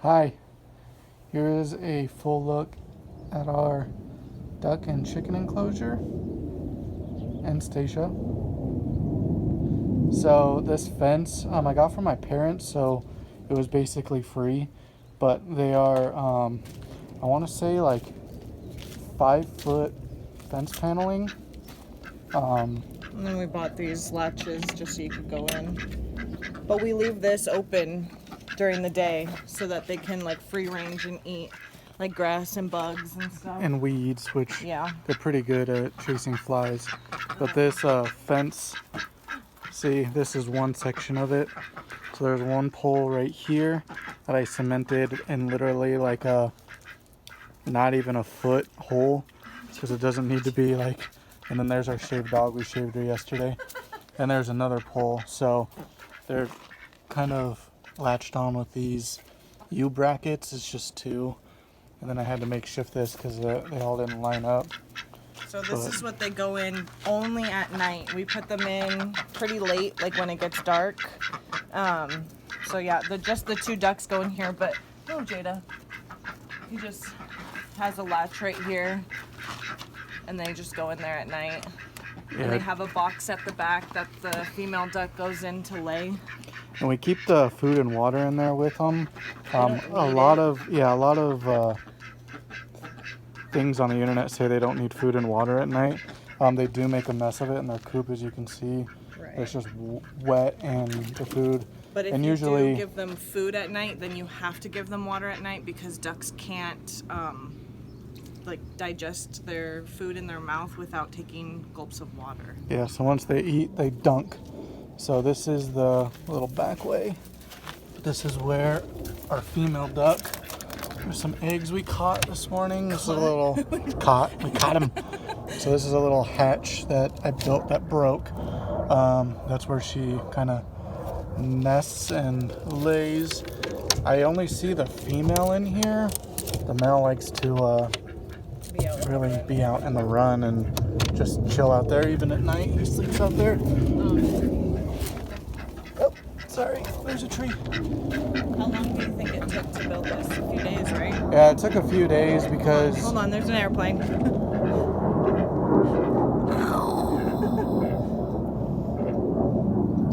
Hi, here is a full look at our duck and chicken enclosure and Stacia. So this fence I got from my parents, so it was basically free, but they are I want to say like 5 foot fence paneling. And then we bought these latches just so you could go in. But we leave this open during the day so that they can like free range and eat like grass and bugs and stuff. And weeds, which Yeah. they're pretty good at chasing flies. But this fence, see, this is one section of it. So there's one pole right here that I cemented in literally like a not even a foot hole, because it doesn't need to be like. And then there's our shaved dog. We shaved her yesterday. And there's another pole. So they're kind of latched on with these U brackets. It's just two. And then I had to makeshift this because they all didn't line up. So this is what they go in only at night. We put them in pretty late, like when it gets dark. So yeah, just the two ducks go in here. But no, Jada, he just has a latch right here, and they just go in there at night. Yeah. And they have a box at the back that the female duck goes in to lay. And we keep the food and water in there with them. A lot of things on the internet say they don't need food and water at night. They do make a mess of it in their coop, as you can see. Right. It's just wet, and the food. But if and you usually, do give them food at night, then you have to give them water at night because ducks can't like digest their food in their mouth without taking gulps of water. Yeah, so once they eat, they dunk. So this is the little back way. This is where our female duck. There's some eggs we caught this morning. This is a little we caught them. So this is a little hatch that I built that broke. That's where she kind of nests and lays. I only see the female in here. The male likes to really be out in the run and just chill out there even at night. He sleeps out there. Oh, sorry, there's a tree. How long do you think it took to build this? A few days, right? Yeah, it took a few days because... Hold on, there's an airplane.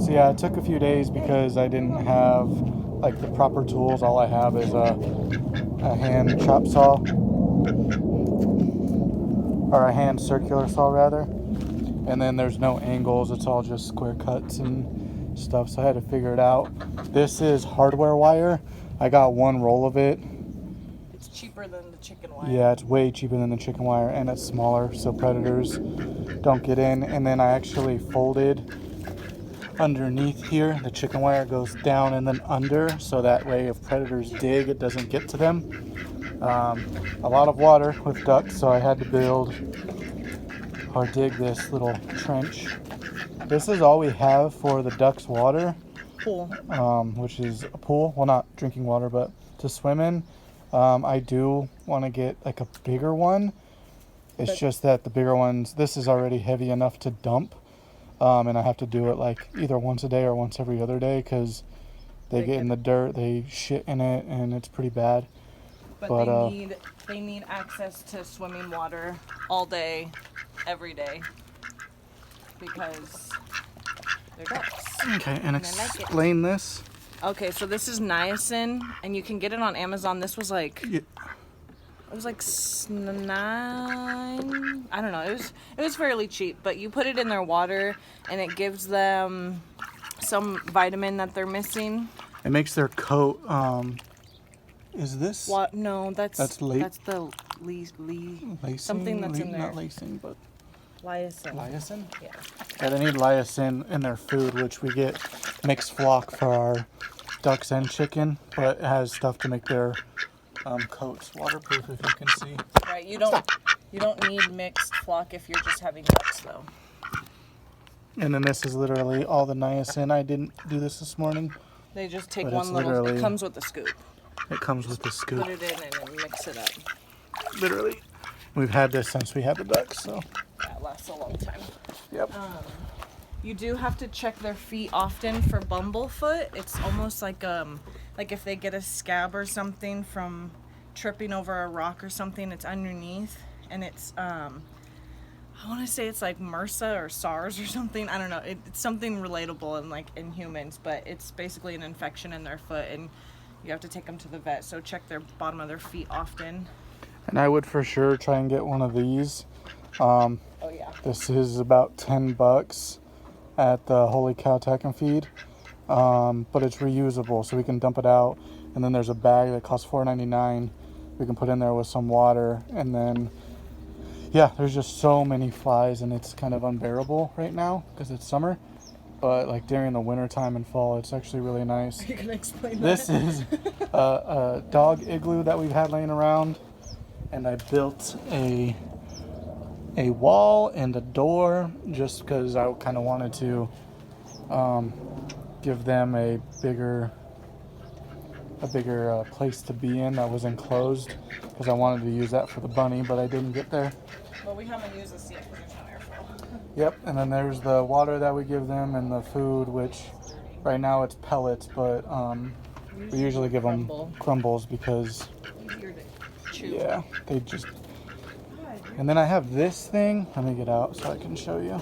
So yeah, it took a few days because I didn't have like the proper tools. All I have is a hand chop saw, or a hand circular saw rather. And then there's no angles. It's all just square cuts and stuff. So I had to figure it out. This is hardware wire. I got one roll of it. It's cheaper than the chicken wire. Yeah, it's way cheaper than the chicken wire, and it's smaller, so predators don't get in. And then I actually folded underneath here. The chicken wire goes down and then under, so that way if predators dig, it doesn't get to them. A lot of water with ducks, so I had to build or dig this little trench. This is all we have for the ducks' water. Pool. Which is a pool. Well, not drinking water, but to swim in. I do want to get like a bigger one. It's just that the bigger ones, this is already heavy enough to dump. And I have to do it like either once a day or once every other day because they get in the dirt, they shit in it, and it's pretty bad. But they need access to swimming water all day, every day, because they're ducks. Okay, and explain this. Okay, so this is niacin, and you can get it on Amazon. This was like, Yeah. it was like $9. I don't know. It was fairly cheap, but you put it in their water, and it gives them some vitamin that they're missing. It makes their coat. Is this? What? No, that's the Lysine? something that's in there. Not lysine, but Liacin. Liacin? Yeah. Yeah, they need liacin in their food, which we get mixed flock for our ducks and chicken, but it has stuff to make their coats waterproof, if you can see. Right. You don't need mixed flock if you're just having ducks, though. And then this is literally all the niacin. I didn't do this morning. They just take But one it's little. literally- It comes with a scoop. It comes with the scoop. Put it in and then mix it up. Literally. We've had this since we had the ducks, so. That lasts a long time. Yep. You do have to check their feet often for bumblefoot. It's almost like like if they get a scab or something from tripping over a rock or something, it's underneath, and it's I want to say it's like MRSA or SARS or something. I don't know. It's something relatable in humans, but it's basically an infection in their foot, and you have to take them to the vet. So check their bottom of their feet often. And I would for sure try and get one of these. Oh yeah. This is about $10 at the Holy Cow Tech and Feed, but it's reusable, so we can dump it out. And then there's a bag that costs $4.99. We can put in there with some water, and then yeah, there's just so many flies, and it's kind of unbearable right now because it's summer. But like during the winter time and fall, it's actually really nice. You can explain This that. is a dog igloo that we've had laying around, and I built a wall and a door just because I kind of wanted to give them a bigger place to be in that was enclosed, because I wanted to use that for the bunny, but I didn't get there. Well, we haven't used this yet because there's no airflow. Yep, and then there's the water that we give them and the food, which right now it's pellets, but we usually give them crumbles because Easier to chew. yeah, they just. And then I have this thing. Let me get out so I can show you.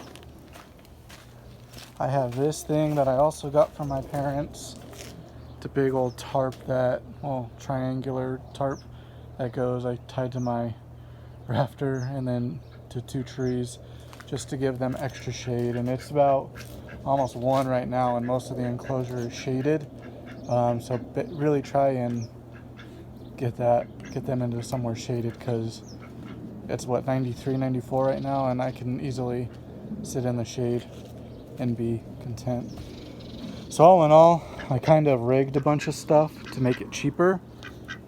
I have this thing that I also got from my parents. It's a big old tarp triangular tarp that goes, I tied to my rafter and then to 2 trees just to give them extra shade. And it's about almost 1 right now, and most of the enclosure is shaded. So really try and get them into somewhere shaded, because it's 93, 94 right now, and I can easily sit in the shade and be content. So all in all, I kind of rigged a bunch of stuff to make it cheaper,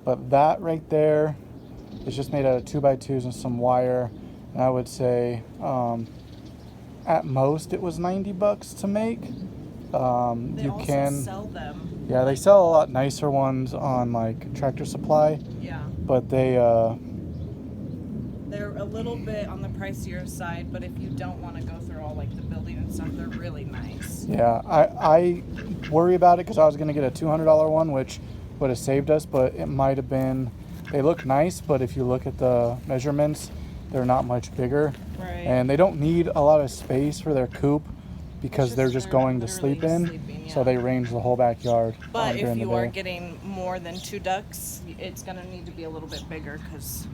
but that right there is just made out of 2x2s and some wire, and I would say at most it was $90 to make. They also sell them. Yeah, they sell a lot nicer ones on like Tractor Supply. Yeah. But they're a little bit on the pricier side, but if you don't want to go through all like the building and stuff, they're really nice. Yeah, I worry about it because I was going to get a $200 one, which would have saved us, but it might have been, they look nice, but if you look at the measurements, they're not much bigger. Right. And they don't need a lot of space for their coop because they're just going to sleep in. Sleeping, yeah. So they range the whole backyard. But if during you the day. are getting more than 2 ducks, it's going to need to be a little bit bigger because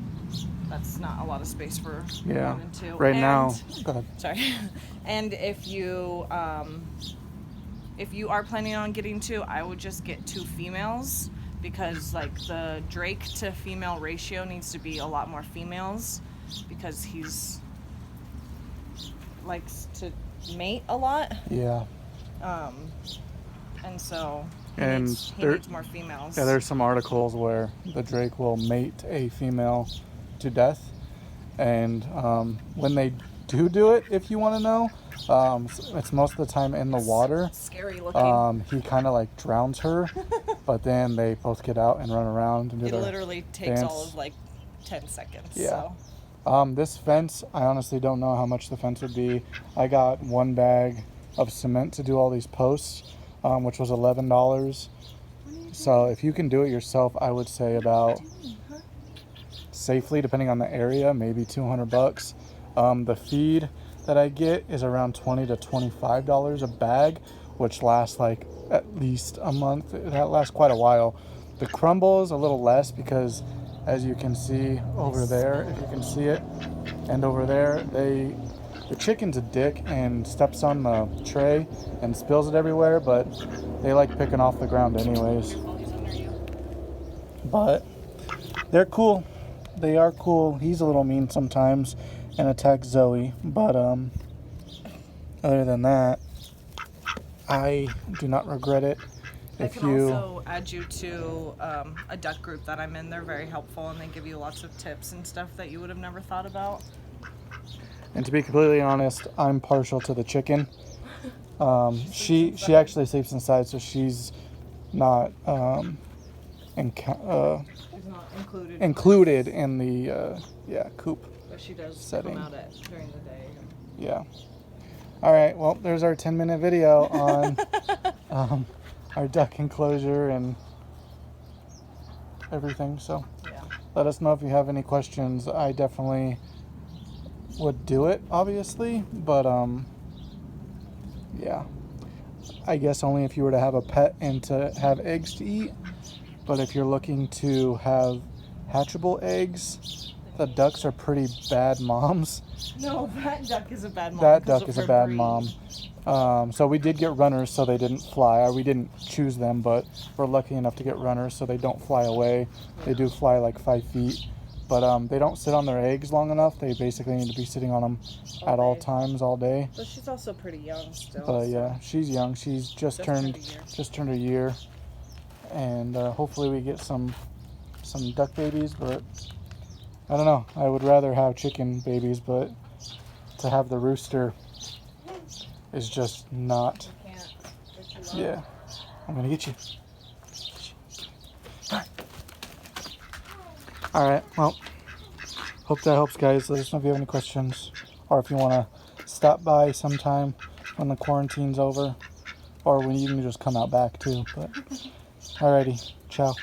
that's not a lot of space for more than 2. Right now, go ahead. Sorry. And if you are planning on getting 2, I would just get 2 females, because like the Drake to female ratio needs to be a lot more females, because he's likes to mate a lot. Yeah. And so he And needs more females. Yeah, there's some articles where the Drake will mate a female to death, and when they do it, if you want to know, it's most of the time in the water. Scary looking. He kind of like drowns her, but then they both get out and run around and do It their literally takes dance. all of like 10 seconds. Yeah. So. This fence, I honestly don't know how much the fence would be. I got 1 bag of cement to do all these posts, which was $11. So if you can do it yourself, I would say about, safely, depending on the area, maybe $200. The feed that I get is around $20 to $25 a bag, which lasts like at least a month. That lasts quite a while. The crumble is a little less because, as you can see over there, if you can see it, and over there, the chicken's a dick and steps on the tray and spills it everywhere, but they like picking off the ground anyways. But they're cool. They are cool. He's a little mean sometimes and attacks Zoe, but other than that, I do not regret it. I can also add you to a duck group that I'm in. They're very helpful, and they give you lots of tips and stuff that you would have never thought about. And to be completely honest, I'm partial to the chicken. She actually sleeps inside, so she's not She's not included in the coop. But she does setting. come out during the day. Yeah. All right. Well, there's our 10-minute video on our duck enclosure and everything. So Yeah. let us know if you have any questions. I definitely would do it, obviously, but yeah, I guess only if you were to have a pet and to have eggs to eat. But if you're looking to have hatchable eggs, the ducks are pretty bad moms. No, that duck is a bad mom. That 'cause duck of is a her bad breed. mom. So we did get runners, so they didn't fly. Or we didn't choose them, but we're lucky enough to get runners, so they don't fly away. They do fly like 5 feet, but they don't sit on their eggs long enough. They basically need to be sitting on them at all times, all day. But she's also pretty young still. But yeah, she's young. She's just turned a year, and hopefully we get some duck babies. But I don't know. I would rather have chicken babies, but to have the rooster is just not. Yeah, I'm gonna get you. All right. Well, hope that helps, guys. Let us know if you have any questions, or if you want to stop by sometime when the quarantine's over, or when you can just come out back too. But alrighty, ciao.